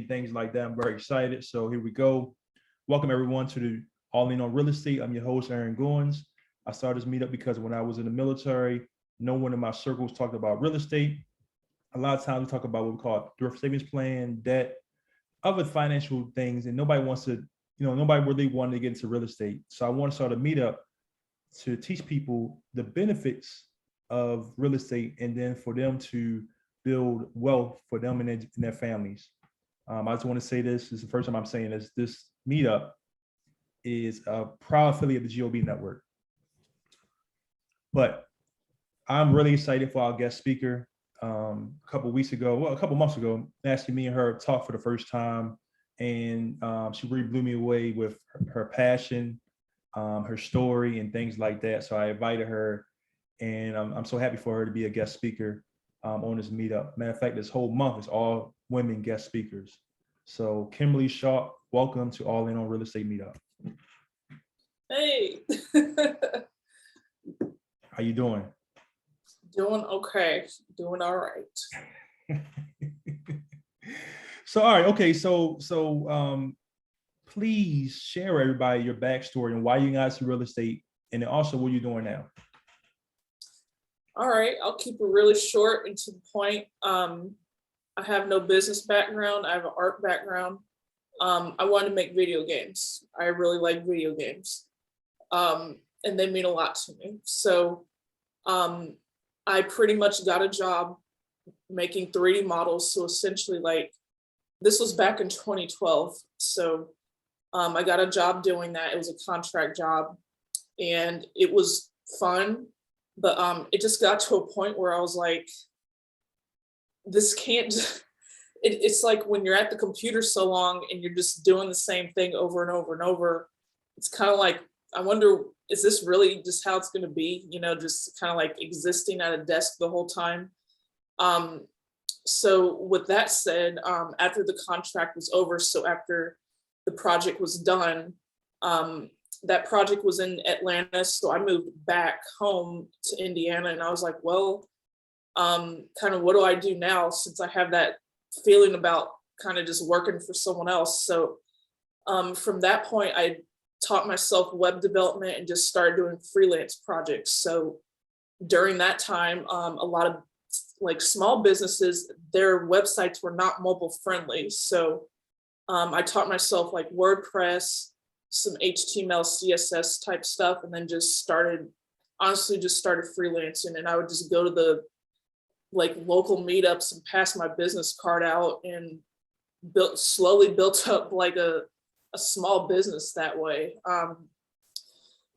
things like that. I'm very excited. So here we go. Welcome everyone to the All In on Real Estate. I'm your host, Aaron Goins. I started this meetup because when I was in the military, no one in my circles talked about real estate. A lot of times we talk about what we call thrift savings plan, debt, other financial things, and nobody wants to, nobody really wanted to get into real estate. So I want to start a meetup to teach people the benefits of real estate and then for them to build wealth for them and their families. I just want to say this is the first time I'm saying this. This meetup is a proud affiliate of the GOB network. But I'm really excited for our guest speaker. A couple months ago, actually me and her talked for the first time, and she really blew me away with her passion, her story and things like that. So I invited her, and I'm so happy for her to be a guest speaker on this meetup. Matter of fact, this whole month is all women guest speakers. So Kimberly Sharpe, welcome to All In on Real Estate Meetup. Hey. How you doing? Doing okay. Doing all right. So, all right. Okay. So, please share with everybody your backstory and why you got into real estate, and then also what you're doing now. All right. I'll keep it really short and to the point. I have no business background. I have an art background. I wanted to make video games. I really like video games. And they mean a lot to me. So I pretty much got a job making 3D models. So essentially, like, this was back in 2012. So I got a job doing that. It was a contract job and it was fun, but it just got to a point where I was like, this can't, it's like when you're at the computer so long and you're just doing the same thing over and over and over, it's kind of like, I wonder, is this really just how it's going to be? Just kind of like existing at a desk the whole time. So with that said, after the contract was over, so after the project was done, that project was in Atlanta. So I moved back home to Indiana, and I was like, well, kind of what do I do now, since I have that feeling about kind of just working for someone else. So from that point, I taught myself web development and just started doing freelance projects. So during that time, a lot of like small businesses, their websites were not mobile friendly. So I taught myself like WordPress, some HTML, CSS type stuff, and then just started freelancing. And I would just go to the like local meetups and pass my business card out, and slowly built up like a small business that way.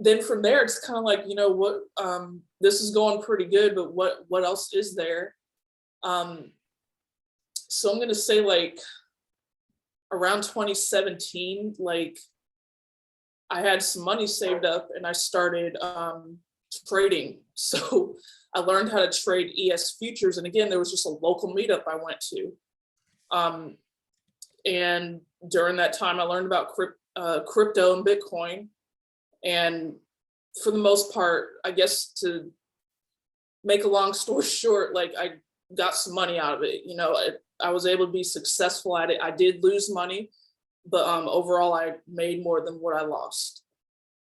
Then from there, it's kind of like, what, this is going pretty good, but what else is there? So I'm going to say like around 2017, like I had some money saved up and I started trading. So I learned how to trade ES futures. And again, there was just a local meetup I went to. And during that time, I learned about crypto and Bitcoin. And for the most part, I guess to make a long story short, like I got some money out of it. I was able to be successful at it. I did lose money, but overall, I made more than what I lost.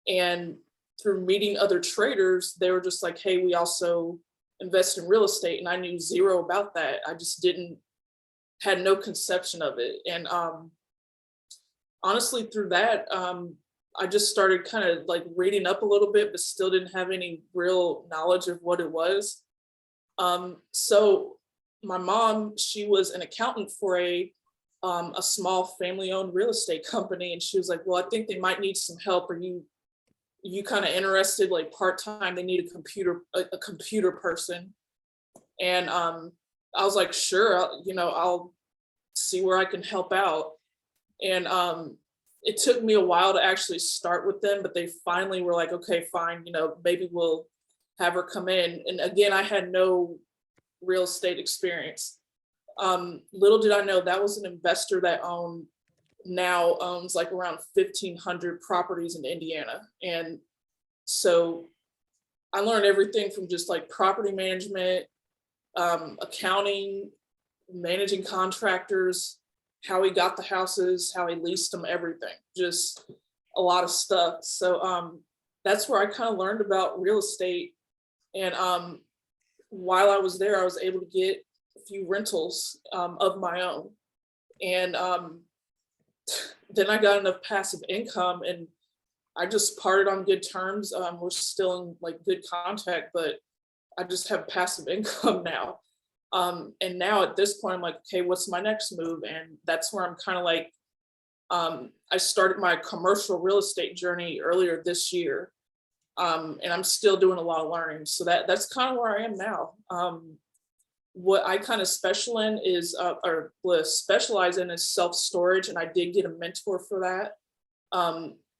And through meeting other traders, they were just like, hey, we also invest in real estate. And I knew zero about that. I just had no conception of it. And honestly, through that, I just started kind of like reading up a little bit, but still didn't have any real knowledge of what it was. So my mom, she was an accountant for a small family-owned real estate company. And she was like, well, I think they might need some help. Are you kind of interested, like part-time? They need a computer person. And I was like, sure, I'll see where I can help out. And it took me a while to actually start with them, but they finally were like, okay, fine, maybe we'll have her come in. And again, I had no real estate experience. Little did I know that was an investor that now owns like around 1,500 properties in Indiana. And so I learned everything from just like property management, accounting, managing contractors, how he got the houses, how he leased them, everything, just a lot of stuff. So that's where I kind of learned about real estate. And while I was there, I was able to get a few rentals of my own. And then I got enough passive income, and I just parted on good terms. We're still in like good contact, but I just have passive income now. And now at this point, I'm like, okay, what's my next move? And that's where I'm kind of like, I started my commercial real estate journey earlier this year. And I'm still doing a lot of learning. So that's kind of where I am now. What I kind of specialize in is self-storage, and I did get a mentor for that.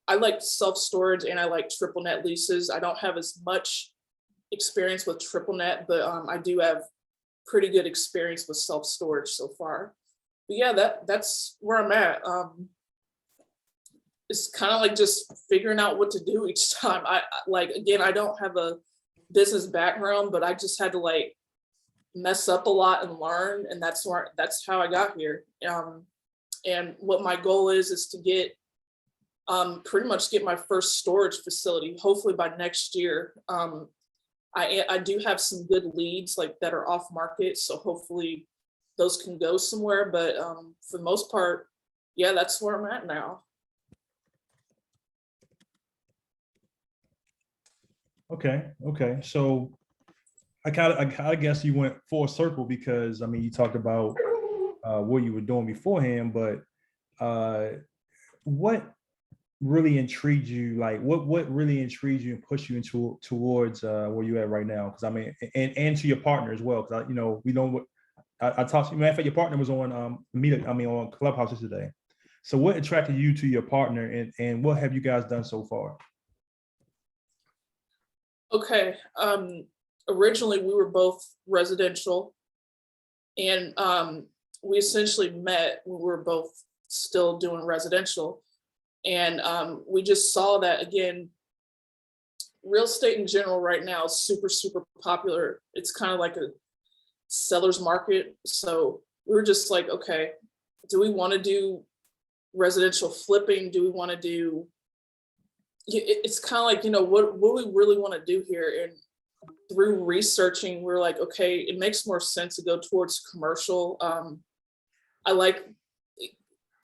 I like self-storage and I like triple net leases. I don't have as much experience with triple net, but I do have pretty good experience with self-storage so far. But yeah, that's where I'm at. It's kind of like just figuring out what to do each time. Again, I don't have a business background, but I just had to like mess up a lot and learn, and that's how I got here. And what my goal is to get pretty much get my first storage facility, hopefully by next year. I do have some good leads like that are off market, so hopefully those can go somewhere. But for the most part, yeah, that's where I'm at now. Okay. So I kind of guess you went full circle, because I mean, you talked about what you were doing beforehand, but what really intrigued you? Like, what really intrigued you and pushed you towards where you at right now? Because I mean, and to your partner as well. Because we don't. I talked to you. Matter of fact, your partner was on on Clubhouse today. So what attracted you to your partner, and what have you guys done so far? Okay. Originally we were both residential, and we essentially met when we were both still doing residential. And we just saw that, again, real estate in general right now is super, super popular. It's kind of like a seller's market. So we were just like, okay, do we want to do residential flipping? Do we want to do, it's kind of like, what do we really want to do here? And through researching, we're like, okay, it makes more sense to go towards commercial.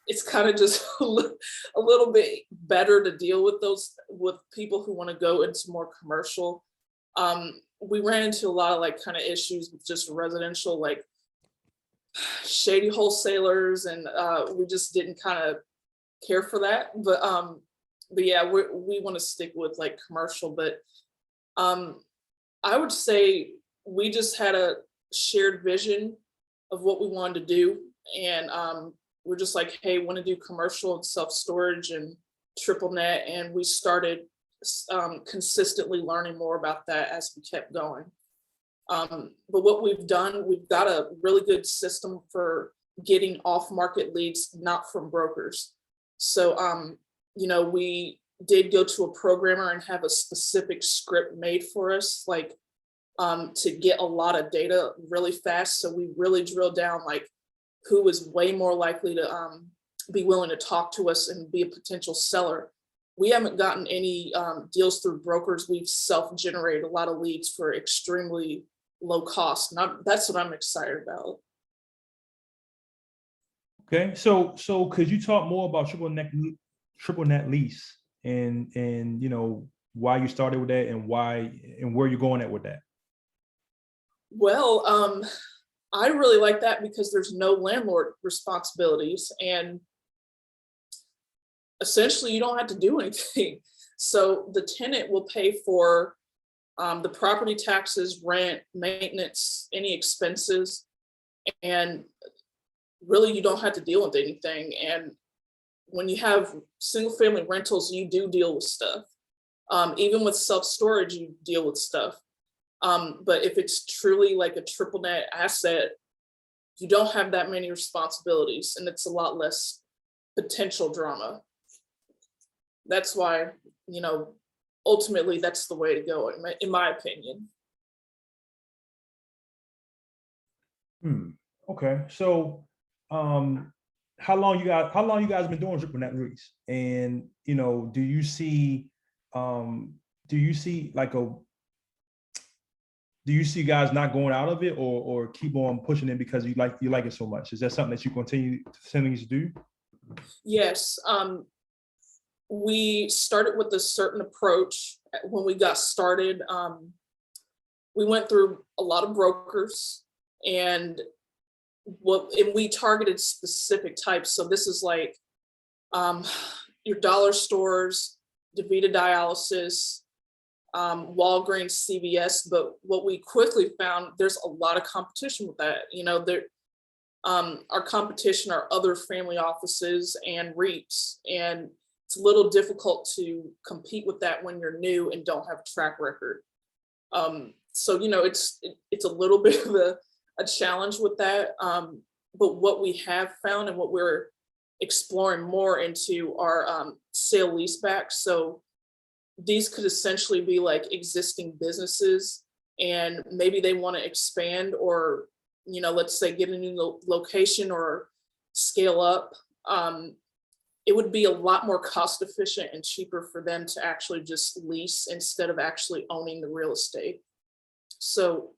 It's kind of just a little bit better to deal with people who want to go into more commercial. We ran into a lot of like kind of issues with just residential, like shady wholesalers, and we just didn't kind of care for that. But yeah, we want to stick with like commercial. But I would say we just had a shared vision of what we wanted to do, and we're just like, hey, want to do commercial and self-storage and triple net. And we started consistently learning more about that as we kept going. But what we've done, we've got a really good system for getting off-market leads, not from brokers. So, we did go to a programmer and have a specific script made for us, like to get a lot of data really fast. So we really drilled down like who was way more likely to be willing to talk to us and be a potential seller. We haven't gotten any deals through brokers. We've self-generated a lot of leads for extremely low cost. And that's what I'm excited about. Okay, so could you talk more about triple net lease, and why you started with that, and where you're going at with that? Well, I really like that because there's no landlord responsibilities, and essentially you don't have to do anything. So the tenant will pay for the property taxes, rent, maintenance, any expenses, and really you don't have to deal with anything. And when you have single family rentals, you do deal with stuff. Even with self-storage, you deal with stuff. But if it's truly like a triple net asset, you don't have that many responsibilities, and it's a lot less potential drama. That's why, ultimately that's the way to go, in my opinion. Okay, so how long you guys been doing triple net lease? And do you see like do you see guys not going out of it, or keep on pushing it because you like it so much? Is that something that you continue to do? Yes. We started with a certain approach when we got started. We went through a lot of brokers, and we targeted specific types. So this is like your dollar stores, DaVita Dialysis, Walgreens, CVS. But what we quickly found, there's a lot of competition with that. Our competition are other family offices and REITs, and it's a little difficult to compete with that when you're new and don't have a track record. So it's a little bit of a challenge with that. But what we have found and what we're exploring more into are sale leasebacks. So these could essentially be like existing businesses, and maybe they want to expand, or let's say get a new location or scale up. It would be a lot more cost efficient and cheaper for them to actually just lease instead of actually owning the real estate. So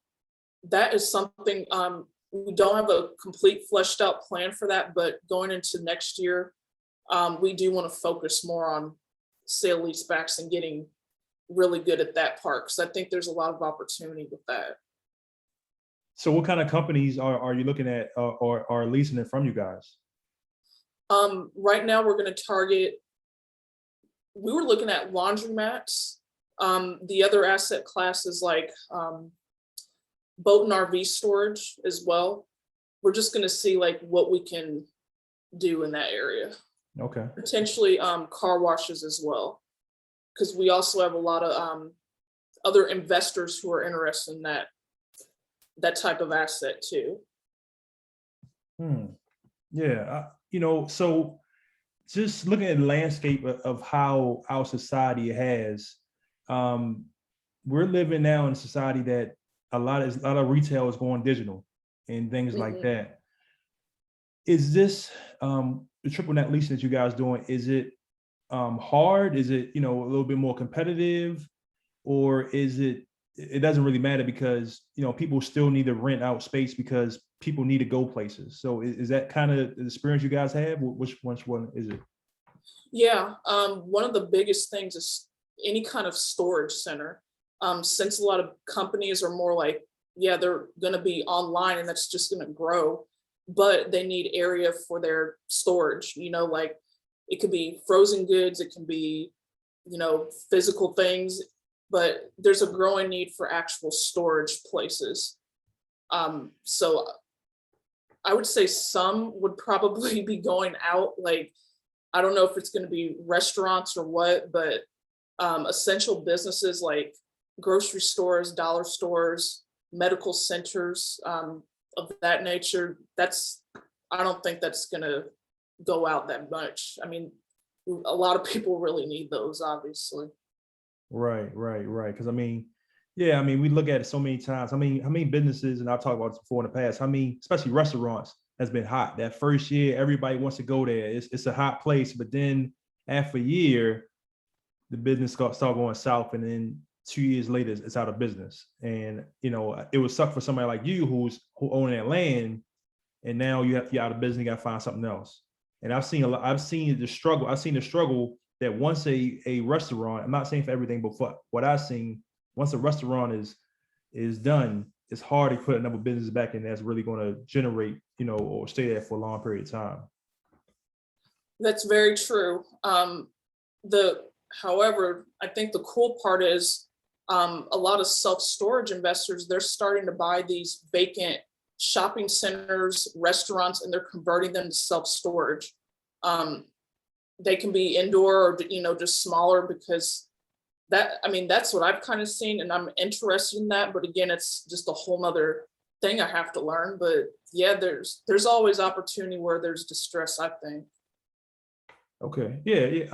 that is something, we don't have a complete fleshed out plan for that, but going into next year, we do want to focus more on sale leasebacks and getting really good at that part, because I think there's a lot of opportunity with that. So what kind of companies are you looking at, or are leasing it from you guys? Right now we're going to target, we were looking at laundromats. The other asset classes like boat and RV storage as well. We're just going to see like what we can do in that area. Okay. Potentially car washes as well, because we also have a lot of other investors who are interested in that type of asset too. Yeah, so just looking at the landscape of how our society has, we're living now in a society that a lot of retail is going digital and things like that. Is this the triple net leasing that you guys doing? Is it hard? Is it a little bit more competitive, or is it doesn't really matter because people still need to rent out space because people need to go places? So is that kind of the experience you guys have? Which one is it? Yeah, one of the biggest things is any kind of storage center. Since a lot of companies are more like, yeah, they're going to be online and that's just going to grow, but they need area for their storage. Like it could be frozen goods, it can be physical things, but there's a growing need for actual storage places. So I would say some would probably be going out. Like, I don't know if it's going to be restaurants or what, but essential businesses like grocery stores, dollar stores, medical centers of that nature, I don't think that's going to go out that much. I mean, a lot of people really need those, obviously. Right. Because we look at it so many times. How many businesses, and I've talked about this before in the past, especially restaurants, has been hot. That first year, everybody wants to go there. It's a hot place, but then after a year, the business start going south, and then 2 years later, it's out of business. And it would suck for somebody like you who own that land, and now you're out of business. You got to find something else. And I've seen the struggle that once a restaurant, I'm not saying for everything, but for what I've seen, once a restaurant is done, it's hard to put another business back in that's really going to generate, or stay there for a long period of time. That's very true. However, I think the cool part is a lot of self-storage investors, they're starting to buy these vacant shopping centers, restaurants, and they're converting them to self-storage. They can be indoor or just smaller, because that's what I've kind of seen, and I'm interested in that. But again, it's just a whole nother thing I have to learn. But yeah, there's always opportunity where there's distress, I think. Okay. Yeah.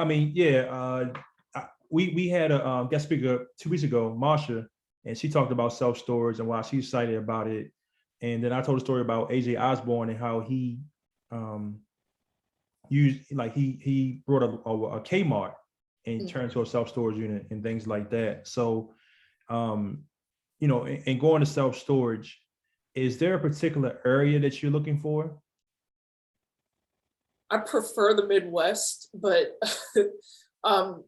We had a guest speaker 2 weeks ago, Marsha, and she talked about self-storage and why she's excited about it. And then I told a story about AJ Osborne and how he used, like he brought a Kmart and Mm. turned to a self-storage unit and things like that. So, you know, and going to self-storage, is there a particular area that you're looking for? I prefer the Midwest, but I'm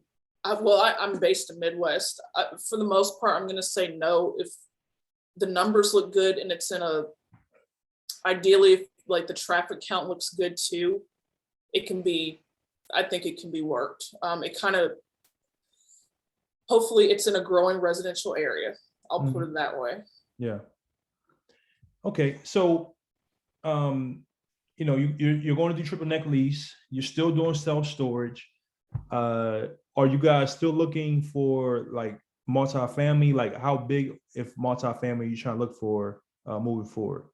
based in Midwest. For the most part, I'm going to say no. If the numbers look good and it's in a, ideally, if like the traffic count looks good too, it can be, I think it can be worked. It kind of, hopefully it's in a growing residential area. I'll put it that way. Yeah. Okay. So, you know, you're going to do triple net lease. You're still doing self-storage. Are you guys still looking for like multifamily? Like how big, if multifamily, you trying to look for moving forward?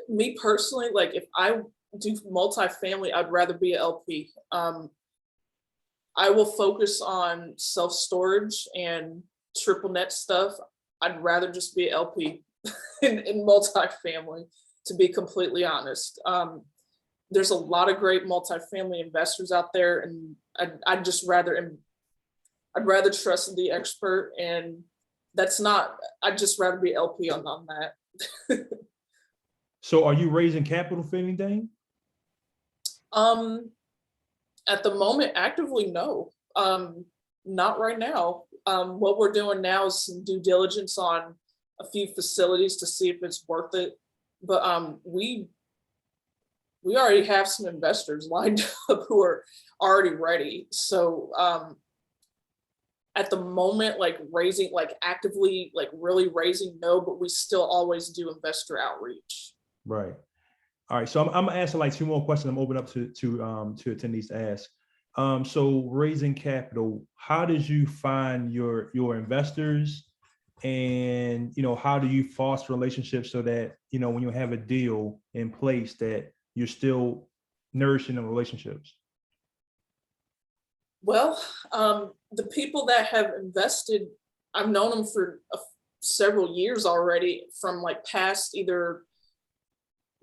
Me personally, like if I do multifamily, I'd rather be a LP. I will focus on self-storage and triple net stuff. I'd rather just be a LP in multifamily, to be completely honest. There's a lot of great multifamily investors out there, and I'd rather trust the expert, and I'd just rather be LP on that. So are you raising capital for anything? At the moment, actively, no. Not right now. What we're doing now is some due diligence on a few facilities to see if it's worth it. But we already have some investors lined up who are already ready. So at the moment, like raising, like actively, like really raising, no, but we still always do investor outreach. Right. All right. So I'm gonna answer like two more questions. I'm open up to attendees to ask. So raising capital, how did you find your investors? And you know, how do you foster relationships so that, you know, when you have a deal in place that you're still nourishing the relationships? Well, the people that have invested, I've known them for several years already, from like past either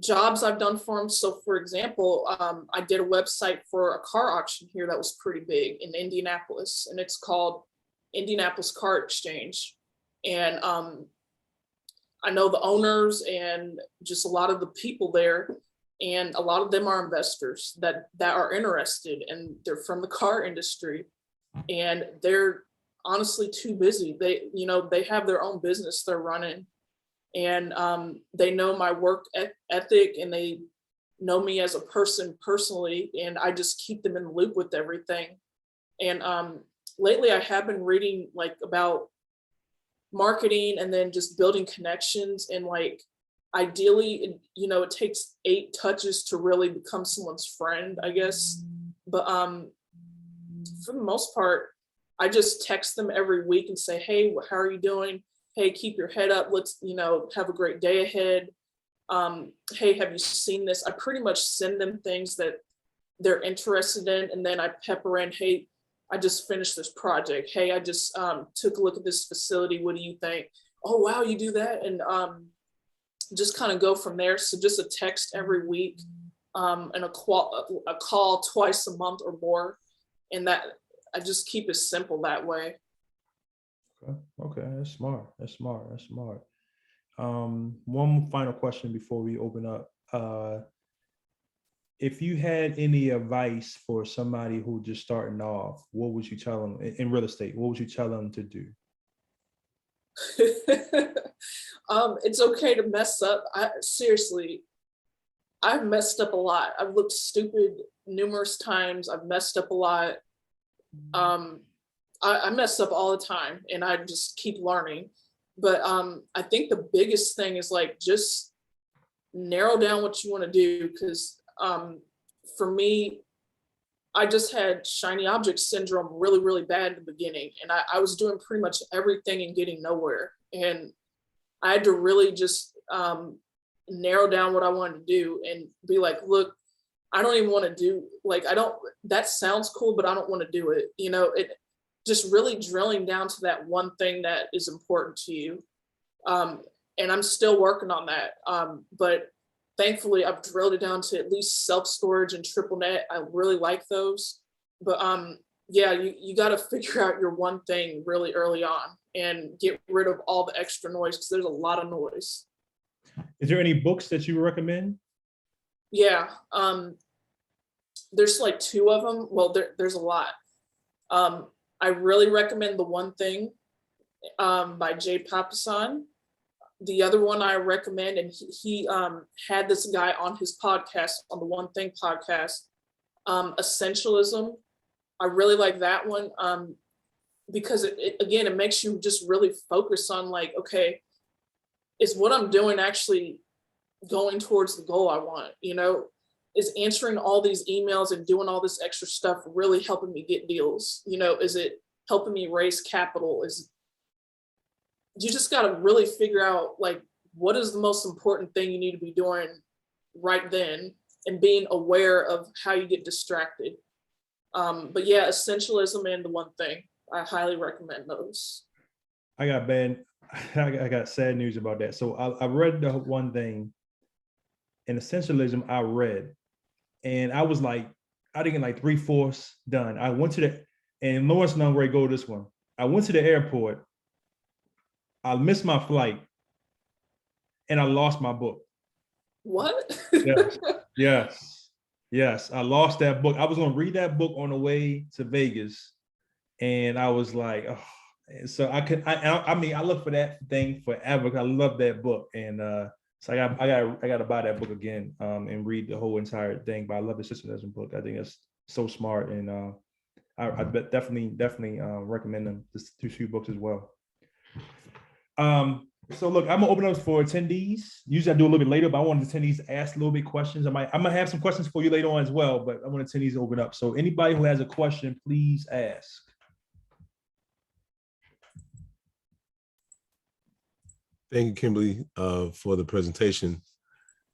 jobs I've done for them. So for example, I did a website for a car auction here that was pretty big in Indianapolis, and it's called Indianapolis Car Exchange. And I know the owners and just a lot of the people there, and a lot of them are investors that are interested, and they're from the car industry, and they're honestly too busy. They have their own business they're running, and they know my work ethic, and they know me as a person personally, and I just keep them in the loop with everything. And lately I have been reading like about marketing and then just building connections, and like ideally, it takes 8 touches to really become someone's friend, I guess. But for the most part, I just text them every week and say, hey, how are you doing? Hey, keep your head up. Let's, have a great day ahead. Hey, have you seen this? I pretty much send them things that they're interested in. And then I pepper in, hey, I just finished this project. Hey, I just took a look at this facility. What do you think? Oh, wow, you do that? And just kind of go from there. So just a text every week, and a call twice a month or more. And that, I just keep it simple that way. Okay, that's smart. That's smart. That's smart. One final question before we open up. If you had any advice for somebody who just starting off, what would you tell them in real estate? What would you tell them to do? It's okay to mess up. Seriously, I've messed up a lot. I've looked stupid numerous times. I've messed up a lot. I mess up all the time, and I just keep learning. But I think the biggest thing is like just narrow down what you want to do, because for me, I just had shiny object syndrome really, really bad in the beginning, and I was doing pretty much everything and getting nowhere. And I had to really just narrow down what I wanted to do and be like, look, I don't even want to do, like, that sounds cool, but I don't want to do it. It just really drilling down to that one thing that is important to you. And I'm still working on that. But thankfully I've drilled it down to at least self-storage and triple net. I really like those. But yeah, you got to figure out your one thing really early on and get rid of all the extra noise, because there's a lot of noise. Is there any books that you recommend? Yeah, there's like two of them. Well, there's a lot. I really recommend The One Thing by Jay Papasan. The other one I recommend, and he had this guy on his podcast, on the One Thing podcast, Essentialism. I really like that one because it makes you just really focus on like, okay, is what I'm doing actually going towards the goal I want? You know, is answering all these emails and doing all this extra stuff really helping me get deals? You know, is it helping me raise capital? You just got to really figure out like what is the most important thing you need to be doing right then, and being aware of how you get distracted. But yeah, Essentialism and The One Thing, I highly recommend those. I got sad news about that. So I read The One Thing, and Essentialism I read, and I was like, I didn't get like 3/4 done. I went to and Lawrence knows where I go this one. I went to the airport. I missed my flight, and I lost my book. What? Yes. I lost that book. I was gonna read that book on the way to Vegas, and I was like, oh. And so I mean, I look for that thing forever. I love that book, and so I got to buy that book again and read the whole entire thing. But I love the Essentialism book. I think it's so smart, and I definitely recommend them. This two books as well. So look, I'm gonna open up for attendees. Usually I do a little bit later, but I want attendees to ask a little bit questions. I'm gonna have some questions for you later on as well, but I want attendees to open up. So anybody who has a question, please ask. Thank you, Kimberly, for the presentation.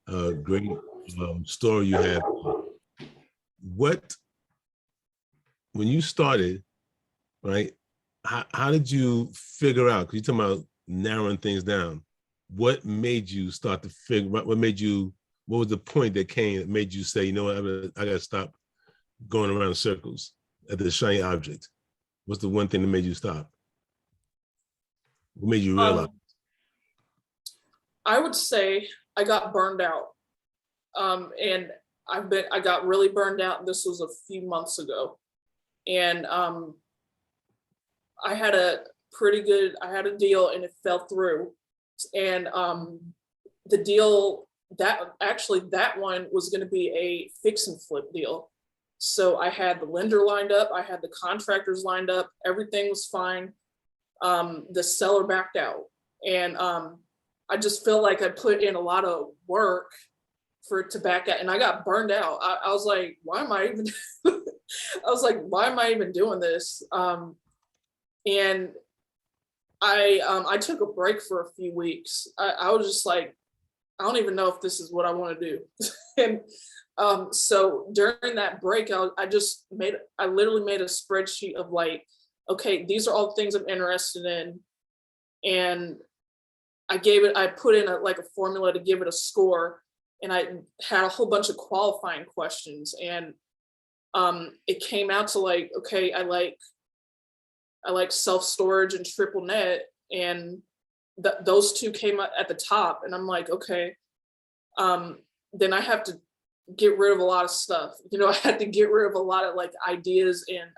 Great story you have. When you started, right, how did you figure out, because you're talking about narrowing things down, what made you start to figure, what was the point that made you say, you know what, I gotta stop going around in circles at the shiny object? What's the one thing that made you stop? What made you realize? I would say I got burned out. And I got really burned out, and this was a few months ago. And I had a deal, and it fell through. And the deal that one was going to be a fix and flip deal. So I had the lender lined up, I had the contractors lined up, everything was fine. The seller backed out, and I just feel like I put in a lot of work for it to back out, and I got burned out. I was like, why am I even? Why am I even doing this? And I took a break for a few weeks. I was just like, I don't even know if this is what I want to do. And so during that break, I literally made a spreadsheet of like, okay, these are all the things I'm interested in, and I put in a formula to give it a score, and I had a whole bunch of qualifying questions, and it came out to like, okay, I like self-storage and triple net, and those two came up at the top, and I'm like, okay, then I have to get rid of a lot of stuff. You know, I had to get rid of a lot of like ideas and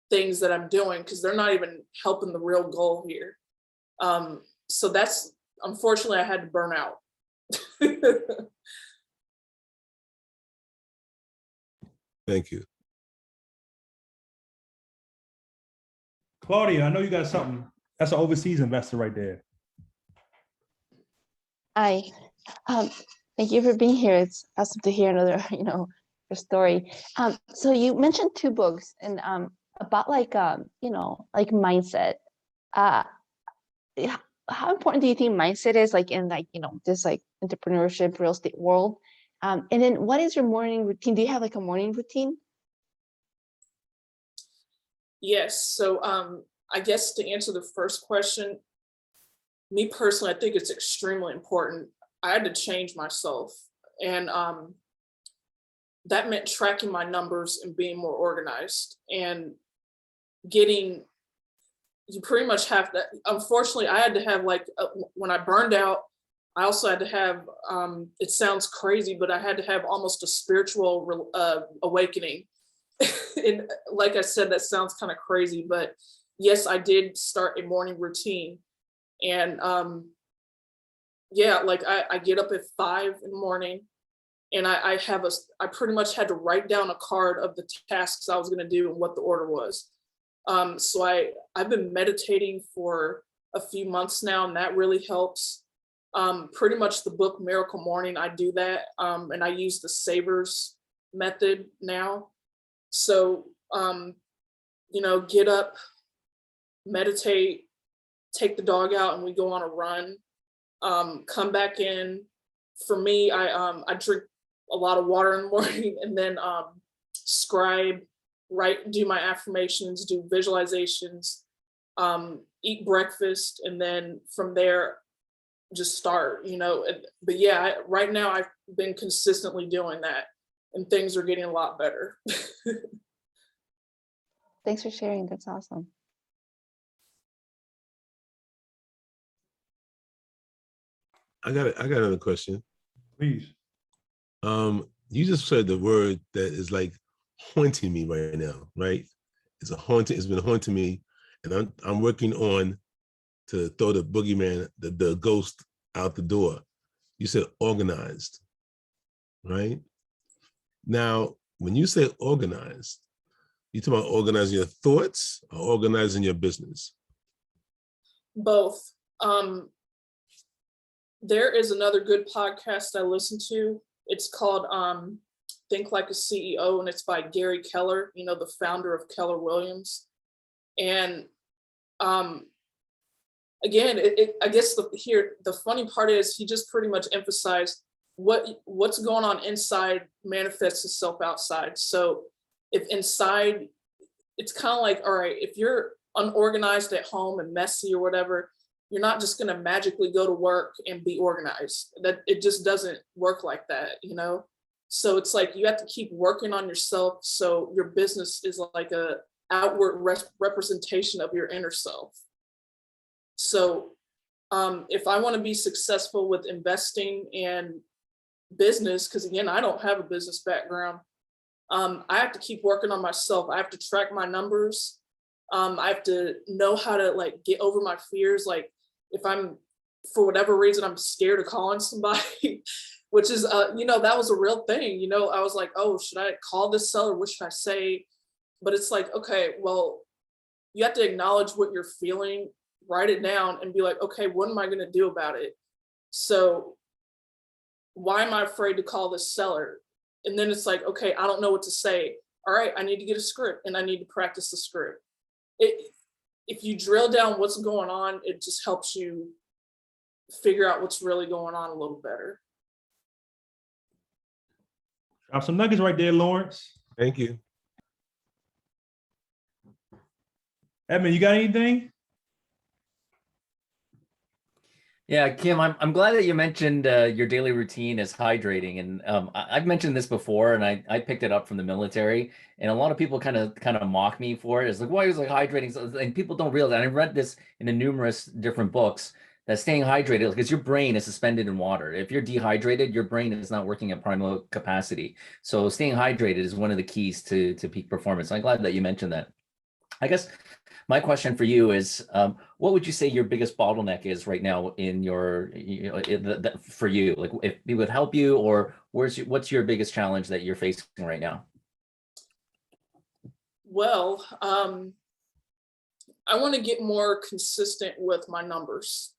things that I'm doing, because they're not even helping the real goal here. So that's, unfortunately, I had to burn out. Thank you. Claudia, I know you got something. That's an overseas investor right there. Hi, thank you for being here. It's awesome to hear another, your story. So you mentioned two books, and about like mindset. How important do you think mindset is, like in this like entrepreneurship, real estate world? And then what is your morning routine? Do you have like a morning routine? Yes. So I guess to answer the first question, me personally, I think it's extremely important. I had to change myself. And that meant tracking my numbers and being more organized and getting, you pretty much have to, unfortunately, I had to have like, when I burned out, I also had to have, it sounds crazy, but I had to have almost a spiritual awakening. And like I said, that sounds kind of crazy, but yes, I did start a morning routine. And yeah, like I get up at 5 in the morning, and I pretty much had to write down a card of the tasks I was going to do and what the order was. So I've been meditating for a few months now, and that really helps. Pretty much the book Miracle Morning, I do that, and I use the Savers method now. So get up, meditate, take the dog out, and we go on a run. Come back in. For me, I drink a lot of water in the morning, and then scribe, write, do my affirmations, do visualizations, eat breakfast, and then from there, just start. But yeah, right now I've been consistently doing that, and things are getting a lot better. Thanks for sharing. That's awesome. I got another question. Please. You just said the word that is like haunting me right now, right? It's been haunting me, and I'm working on to throw the boogeyman, the ghost out the door. You said organized, right? Now, when you say organized, you talk about organizing your thoughts or organizing your business? Both. There is another good podcast I listen to. It's called Think Like a CEO, and it's by Gary Keller, the founder of Keller Williams. And again, I guess the funny part is he just pretty much emphasized what's going on inside manifests itself outside. So if inside, it's kind of like, all right, if you're unorganized at home and messy or whatever, you're not just going to magically go to work and be organized. That it just doesn't work like that, So it's like you have to keep working on yourself, so your business is like a outward representation of your inner self. So if I want to be successful with investing and business, because again, I don't have a business background, I have to keep working on myself. I have to track my numbers. I have to know how to like get over my fears. Like if I'm, for whatever reason, I'm scared of calling somebody, which is, that was a real thing. I was like, oh, should I call this seller? What should I say? But it's like, okay, well, you have to acknowledge what you're feeling, write it down, and be like, okay, what am I going to do about it? So why am I afraid to call this seller? And then it's like, okay, I don't know what to say. All right, I need to get a script, and I need to practice the script. If you drill down what's going on, it just helps you figure out what's really going on a little better. Drop some nuggets right there, Lawrence. Thank you. Edmund, you got anything? Yeah, Kim, I'm glad that you mentioned your daily routine is hydrating, and I've mentioned this before, and I picked it up from the military, and a lot of people kind of mock me for it. It's like, why is like hydrating? And people don't realize, and I read this in numerous different books, that staying hydrated, because your brain is suspended in water. If you're dehydrated, your brain is not working at primal capacity. So staying hydrated is one of the keys to peak performance. I'm glad that you mentioned that. I guess my question for you is, what would you say your biggest bottleneck is right now in your, for you? Like if it would help you, or what's your biggest challenge that you're facing right now? Well, I want to get more consistent with my numbers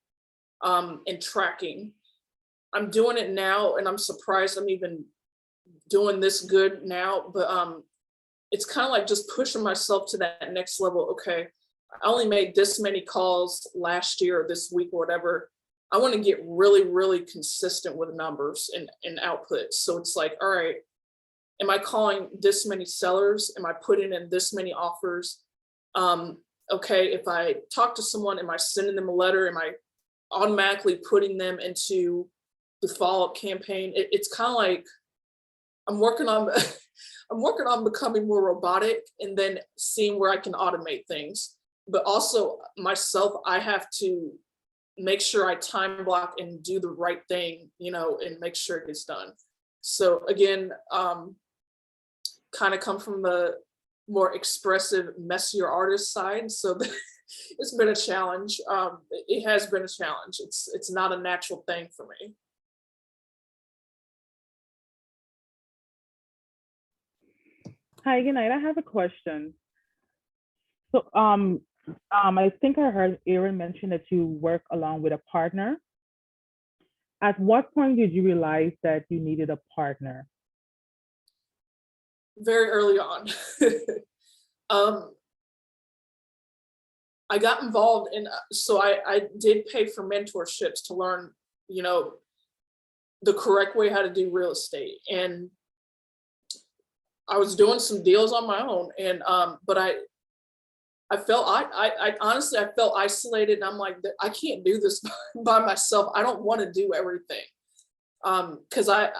and tracking. I'm doing it now, and I'm surprised I'm even doing this good now, but it's kind of like just pushing myself to that next level. Okay, I only made this many calls last year or this week or whatever. I want to get really, really consistent with numbers and output. So it's like, all right, am I calling this many sellers? Am I putting in this many offers? Okay, if I talk to someone, am I sending them a letter? Am I automatically putting them into the follow-up campaign, it's kind of like I'm working on I'm working on becoming more robotic and then seeing where I can automate things. But also myself, I have to make sure I time block and do the right thing, you know, and make sure it gets done. So again, kind of come from the more expressive, messier artist side. So it's been a challenge. It has been a challenge. It's not a natural thing for me. Hi, good night. I have a question. So, I think I heard Aaron mention that you work along with a partner. At what point did you realize that you needed a partner? Very early on. I got involved in, so I did pay for mentorships to learn, you know, the correct way how to do real estate. And I was doing some deals on my own, and but I felt I honestly I felt isolated, and I'm like, I can't do this by myself. I don't want to do everything. Because I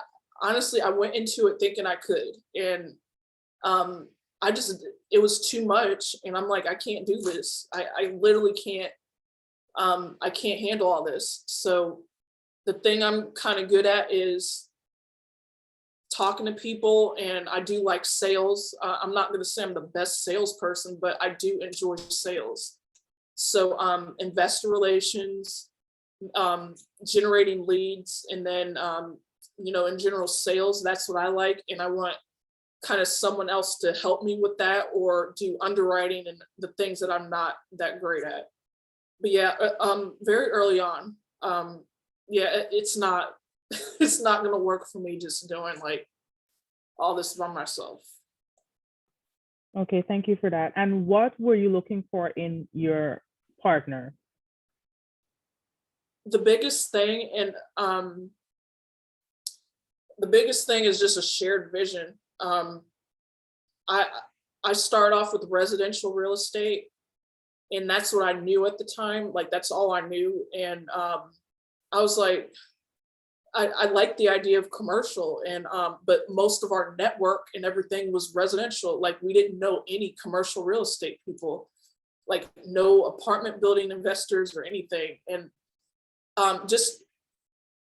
honestly I went into it thinking I could, and I just, it was too much, and I'm like, I can't do this. I literally can't. I can't handle all this. So the thing I'm kind of good at is talking to people, and I do like sales. I'm not going to say I'm the best salesperson, but I do enjoy sales. So investor relations, generating leads, and then you know, in general sales, that's what I like. And I want kind of someone else to help me with that, or do underwriting and the things that I'm not that great at. But yeah, very early on, yeah, it's not it's not going to work for me just doing like all this by myself. Okay, thank you for that. And what were you looking for in your partner? The biggest thing, and the biggest thing is just a shared vision. I started off with residential real estate, and that's what I knew at the time. Like, that's all I knew. And I was like, I like the idea of commercial, and but most of our network and everything was residential. Like, we didn't know any commercial real estate people, like no apartment building investors or anything. And just,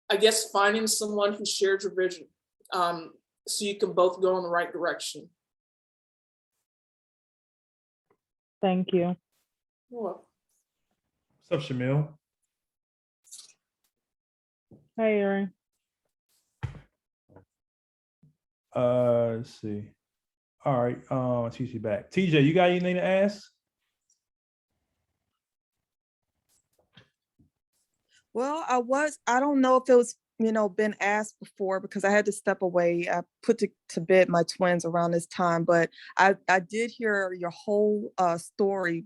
I guess, finding someone who shares your vision, so you can both go in the right direction. Thank you. You're welcome. What's up, Shamil? Hi, Aaron. Let's see. All right, TJ back. TJ, you got anything to ask? Well, I don't know if it was, been asked before because I had to step away. I put to bed my twins around this time, but I did hear your whole story,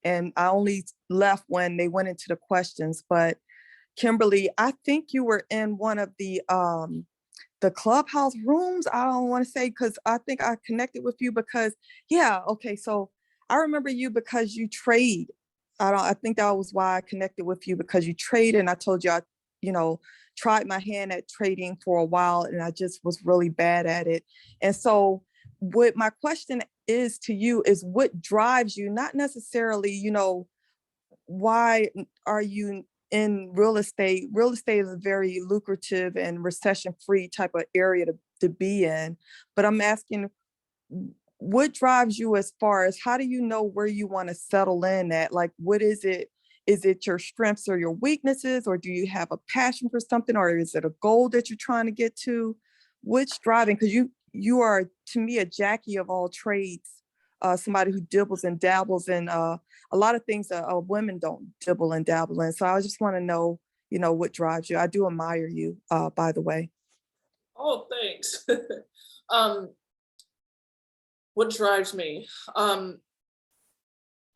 and I only left when they went into the questions. But Kimberly, I think you were in one of the clubhouse rooms. I don't want to say, because I think I connected with you because, yeah, okay. So I remember you because you trade. I think that was why I connected with you, because you trade, and I told you I, tried my hand at trading for a while, and I just was really bad at it. And so what my question is to you is, what drives you, not necessarily, why are you in real estate? Real estate is a very lucrative and recession-free type of area to be in. But I'm asking, what drives you as far as, how do you know where you want to settle in at? Like, what is it? Is it your strengths or your weaknesses, or do you have a passion for something, or is it a goal that you're trying to get to? What's driving? Because you are, to me, a Jackie of all trades, somebody who dibbles and dabbles in a lot of things that women don't dibble and dabble in. So I just want to know, what drives you. I do admire you, by the way. Oh, thanks. What drives me?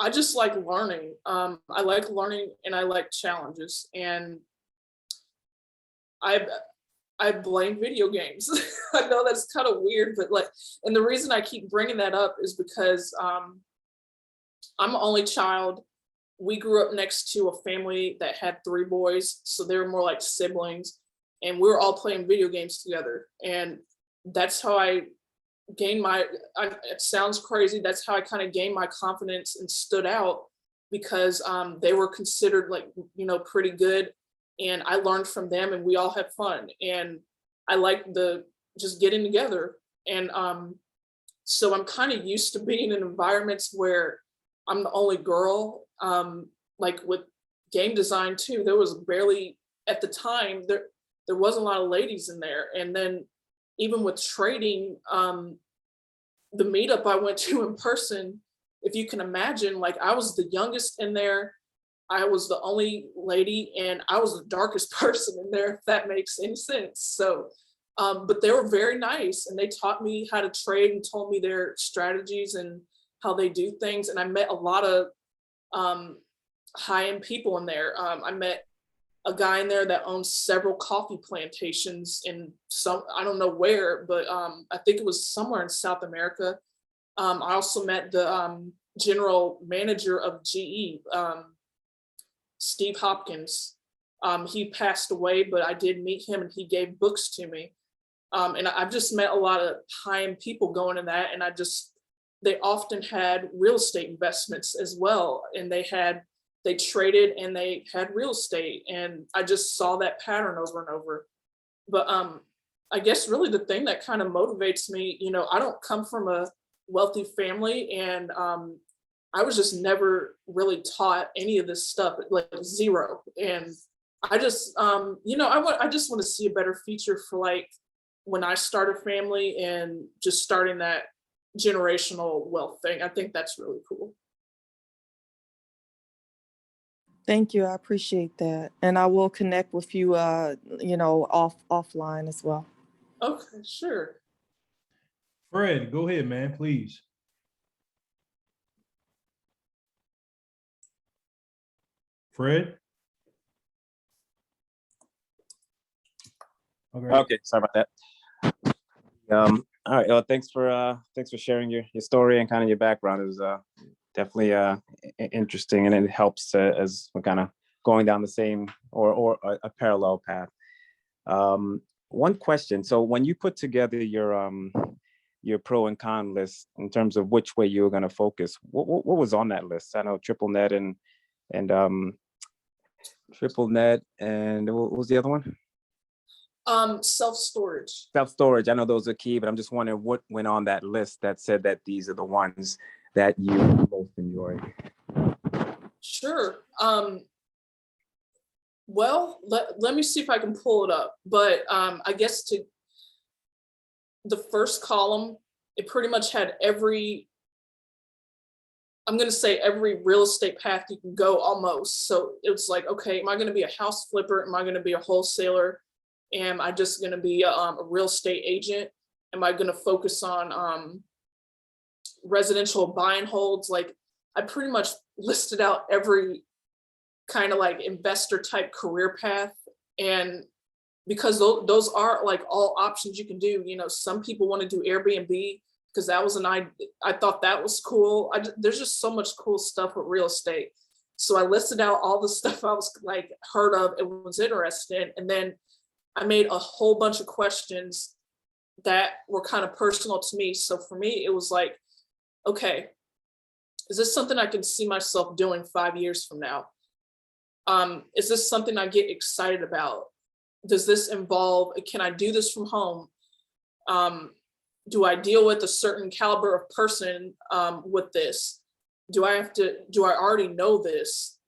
I just like learning. I like learning, and I like challenges. And I blame video games. I know that's kind of weird, but and the reason I keep bringing that up is because I'm an only child. We grew up next to a family that had 3 boys, so they were more like siblings. and we were all playing video games together. And that's how I gained it sounds crazy, that's how I kind of gained my confidence and stood out, because they were considered like, you know, pretty good, and I learned from them, and we all had fun, and I like just getting together. And so I'm kind of used to being in environments where I'm the only girl. Like with game design too, there was barely, at the time, there wasn't a lot of ladies in there. And then even with trading, the meetup I went to in person, if you can imagine, like I was the youngest in there, I was the only lady, and I was the darkest person in there, if that makes any sense. So, but they were very nice, and they taught me how to trade and told me their strategies and how they do things. And I met a lot of high-end people in there. I met a guy in there that owns several coffee plantations in some, I don't know where, but I think it was somewhere in South America. I also met the general manager of GE, Steve Hopkins. He passed away, but I did meet him, and he gave books to me. And I've just met a lot of high-end people going in that, and they often had real estate investments as well, and they traded and they had real estate, and I just saw that pattern over and over. But I guess really the thing that kind of motivates me, you know, I don't come from a wealthy family, and I was just never really taught any of this stuff, like zero. And I just, you know, I just want to see a better future for like when I start a family, and just starting that generational wealth thing. I think that's really cool. Thank you. I appreciate that. And I will connect with you, you know, offline as well. Okay, sure. Fred, go ahead, man, please. Fred? Okay, sorry about that. All right. Well, thanks for sharing your story and kind of your background. It was definitely interesting, and it helps as we're kind of going down the same or a parallel path. One question. So when you put together your pro and con list in terms of which way you were going to focus, what was on that list? I know triple net and triple net, and what was the other one? Self-storage. Self-storage. I know those are key, but I'm just wondering what went on that list that said that these are the ones that you most enjoy. Sure. Well, let me see if I can pull it up. But I guess to the first column, it pretty much had every real estate path you can go almost. So it was like, okay, am I going to be a house flipper? Am I going to be a wholesaler? Am I just going to be a real estate agent? Am I going to focus on residential buy and holds? Like I pretty much listed out every kind of like investor type career path. And because those are like all options you can do. You know, some people want to do Airbnb because that was I thought that was cool. There's just so much cool stuff with real estate. So I listed out all the stuff I was like heard of and was interested in. And then I made a whole bunch of questions that were kind of personal to me. So for me, it was like, okay, is this something I can see myself doing 5 years from now? Is this something I get excited about? Does this involve, can I do this from home? Do I deal with a certain caliber of person with this? Do I already know this?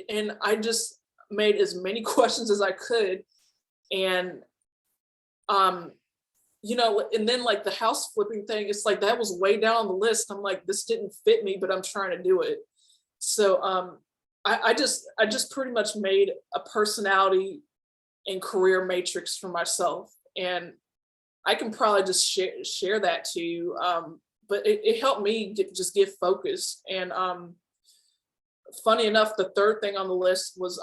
And I just made as many questions as I could. And, you know, and then like the house flipping thing, it's like, that was way down on the list. I'm like, this didn't fit me, but I'm trying to do it. So I just pretty much made a personality and career matrix for myself. And I can probably just share that to you. But it helped me just get focused. And funny enough, the third thing on the list was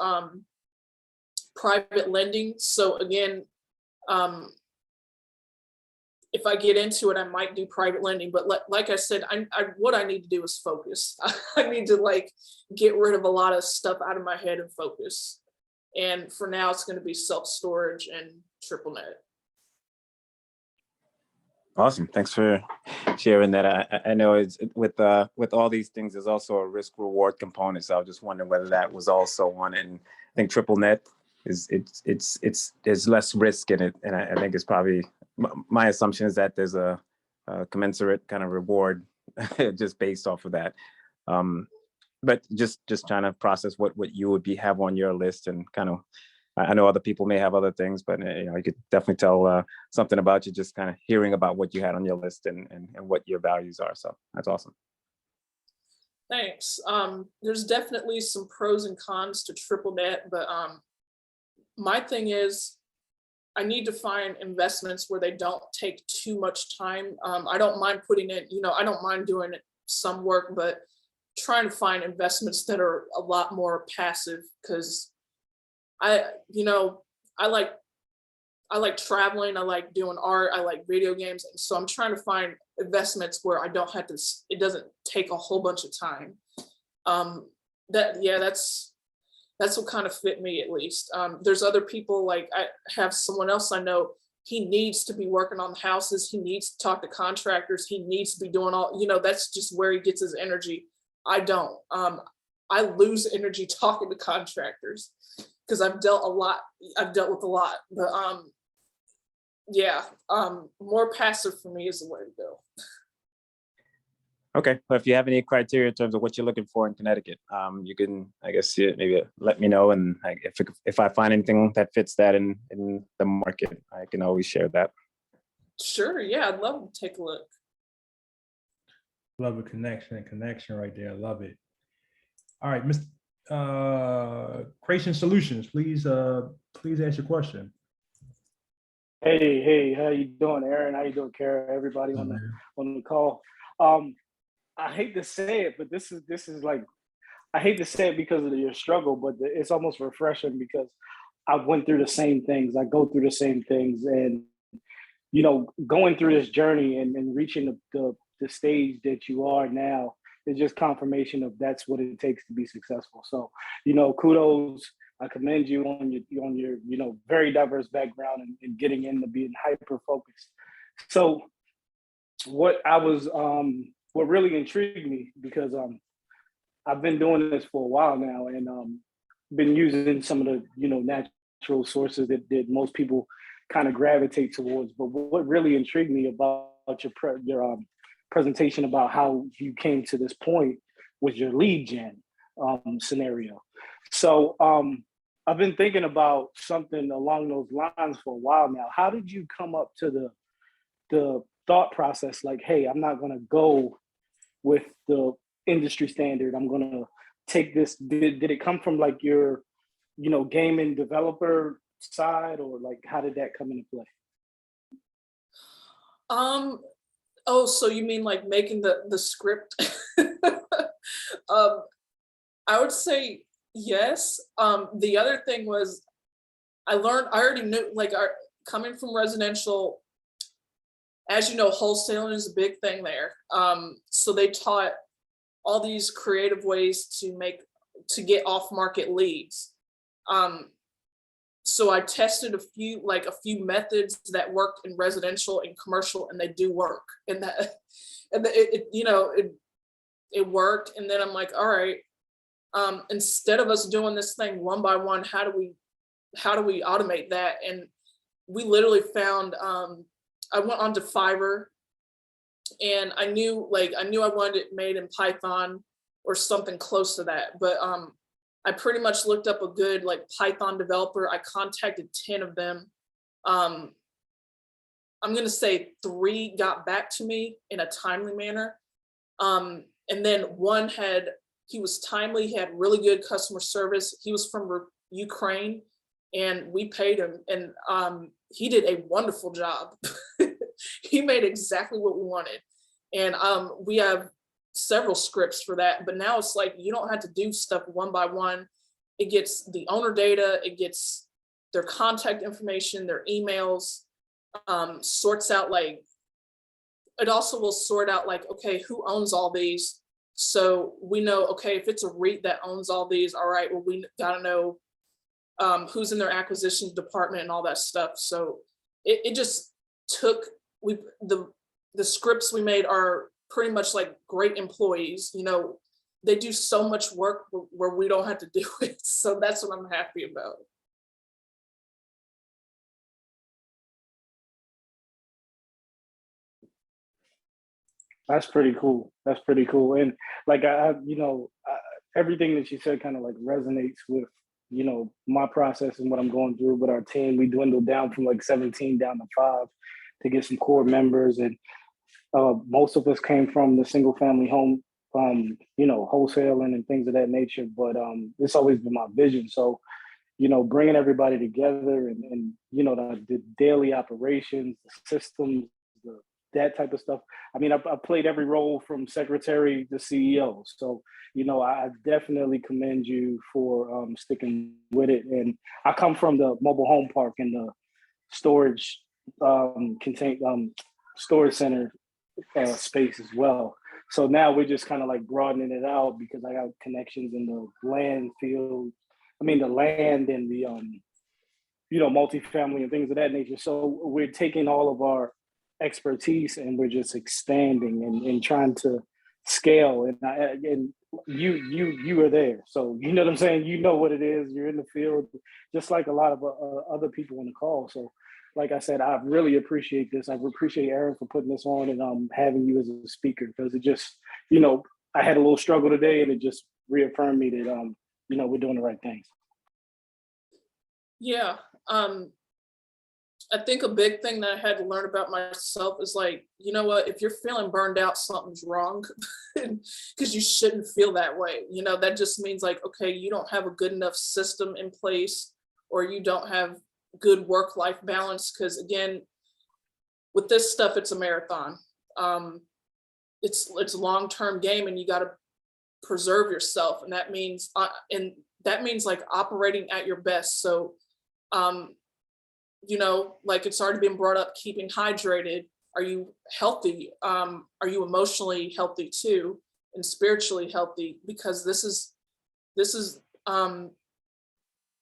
private lending. So again, if I get into it, I might do private lending, but like I said, what I need to do is focus. I need to like get rid of a lot of stuff out of my head and focus. And for now, it's going to be self-storage and triple net. Awesome. Thanks for sharing that. I know it's with all these things, there's also a risk reward component. So I was just wondering whether that was also one. And I think triple net is there's less risk in it. And I think it's probably, my assumption is that there's a commensurate kind of reward just based off of that. But just trying to process what you would have on your list, and kind of, I know other people may have other things, but you could definitely tell something about you just kind of hearing about what you had on your list and what your values are. So that's awesome. Thanks. There's definitely some pros and cons to triple net, but my thing is, I need to find investments where they don't take too much time. I don't mind putting in, I don't mind doing some work, but trying to find investments that are a lot more passive, because I like traveling, I like doing art, I like video games. And so I'm trying to find investments where I don't have to, it doesn't take a whole bunch of time. That's what kind of fit me, at least. There's other people, like I have someone else I know, he needs to be working on the houses, he needs to talk to contractors, he needs to be doing all, that's just where he gets his energy. I don't. I lose energy talking to contractors because I've dealt with a lot. But more passive for me is the way to go. Okay, well, if you have any criteria in terms of what you're looking for in Connecticut, you can, I guess, maybe let me know, and if I find anything that fits that in the market, I can always share that. Sure, yeah, I'd love to take a look. Love a connection right there. I love it. All right, Mr. Creation Solutions, please ask your question. Hey, how you doing, Aaron? How you doing, Kara? Everybody on the call. I hate to say it, but this is like, I hate to say it because of your struggle, but it's almost refreshing because I went through the same things. I go through the same things, and going through this journey and reaching the stage that you are now is just confirmation of that's what it takes to be successful. So, kudos. I commend you on your very diverse background and getting into being hyper focused. So what really intrigued me, because I've been doing this for a while now, and been using some of the natural sources that most people kind of gravitate towards. But what really intrigued me about your presentation about how you came to this point was your lead gen scenario. So I've been thinking about something along those lines for a while now. How did you come up to the thought process, like, hey, I'm not going to go with the industry standard, I'm going to take this? Did it come from like your gaming developer side, or like how did that come into play? Oh, so you mean like making the script? I would say yes. The other thing was I already knew, like, coming from residential, as you know, wholesaling is a big thing there. So they taught all these creative ways to get off-market leads. So I tested a few methods that worked in residential and commercial, and they do work. And it worked. And then I'm like, all right, instead of us doing this thing one by one, how do we automate that? And we literally found, I went onto Fiverr, and I knew I wanted it made in Python or something close to that. But I pretty much looked up a good Python developer. I contacted 10 of them. I'm gonna say 3 got back to me in a timely manner. And then one he was timely, he had really good customer service. He was from Ukraine, and we paid him, and he did a wonderful job. He made exactly what we wanted. And we have several scripts for that, but now it's like, you don't have to do stuff one by one. It gets the owner data, it gets their contact information, their emails, sorts out, it also will sort out okay, who owns all these? So we know, okay, if it's a REIT that owns all these, all right, well, we gotta know who's in their acquisitions department and all that stuff. So it just took, the scripts we made are pretty much like great employees, you know, they do so much work where we don't have to do it. So that's what I'm happy about. That's pretty cool. That's pretty cool. And like everything that you said kind of like resonates with, you know, my process and what I'm going through with our team. We dwindled down from like 17 down to 5 to get some core members, and most of us came from the single family home, you know, wholesaling and things of that nature. But it's always been my vision. So, you know, bringing everybody together and you know, the daily operations, the systems, that type of stuff. I mean, I played every role from secretary to CEO. So, you know, I definitely commend you for sticking with it. And I come from the mobile home park and the storage storage center space as well. So now we're just kind of like broadening it out because I got connections in the land field. I mean, the land and the, you know, multifamily and things of that nature. So we're taking all of our expertise and we're just expanding and trying to scale. And you are there. So, you know what I'm saying? You know what it is. You're in the field, just like a lot of other people on the call. So, like I said, I really appreciate this. I appreciate Aaron for putting this on and having you as a speaker, because it just, you know, I had a little struggle today and it just reaffirmed me that, you know, we're doing the right things. Yeah. I think a big thing that I had to learn about myself is like, you know what, if you're feeling burned out, something's wrong, because you shouldn't feel that way. You know, that just means like, okay, you don't have a good enough system in place, or you don't have good work-life balance. Because again, with this stuff, it's a marathon. It's a long-term game, and you got to preserve yourself, and that means like operating at your best. So, you know, like it's already been brought up, keeping hydrated. Are you healthy? Are you emotionally healthy too, and spiritually healthy? Because this is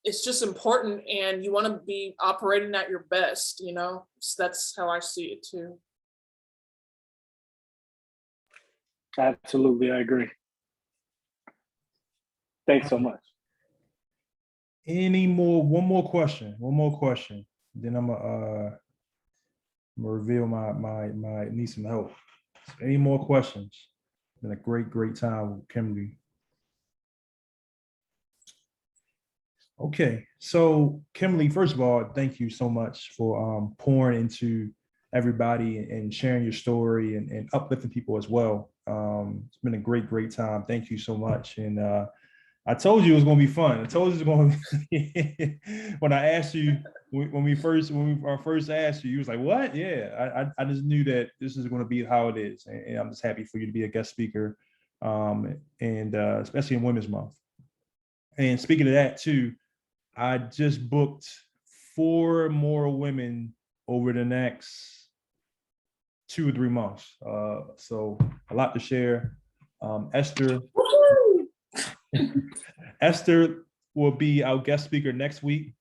it's just important, and you want to be operating at your best, you know? So that's how I see it too. Absolutely, I agree. Thanks so much. One more question. Then I'm gonna reveal my need some help. So any more questions? It's been a great time with Kimberly. Okay, so Kimberly, first of all, thank you so much for pouring into everybody and sharing your story and uplifting people as well. It's been a great time. Thank you so much. And I told you it was going to be fun. I told you it was going to be when I asked you, when we first asked you, you was like, what? Yeah, I just knew that this is going to be how it is. And I'm just happy for you to be a guest speaker, and especially in Women's Month. And speaking of that too, I just booked 4 more women over the next 2 or 3 months. So a lot to share. Esther will be our guest speaker next week.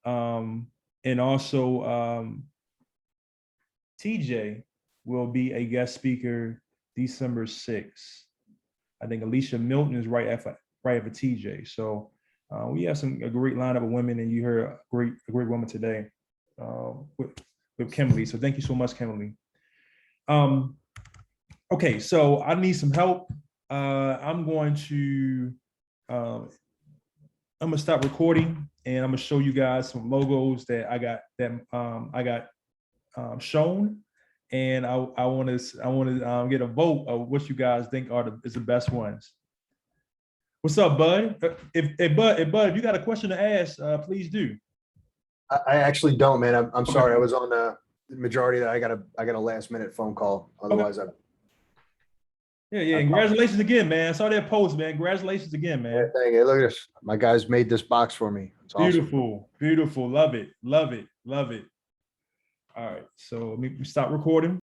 And also TJ will be a guest speaker December 6th. I think Alicia Milton is right after TJ. So we have a great lineup of women, and you heard a great woman today with Kimberly. So thank you so much, Kimberly. Okay, so I need some help. I'm going to stop recording, and I'm gonna show you guys some logos that I got shown, and I want to get a vote of what you guys think is the best ones. What's up, Bud? Bud, if you got a question to ask, please do. I actually don't, man. I'm sorry. I was on the majority that I got a last minute phone call. Otherwise, okay. Yeah. Congratulations again, man. I saw that post, man. Congratulations again, man. Yeah, thank you. Look at this. My guys made this box for me. It's awesome. Beautiful. Love it. All right. So let me stop recording.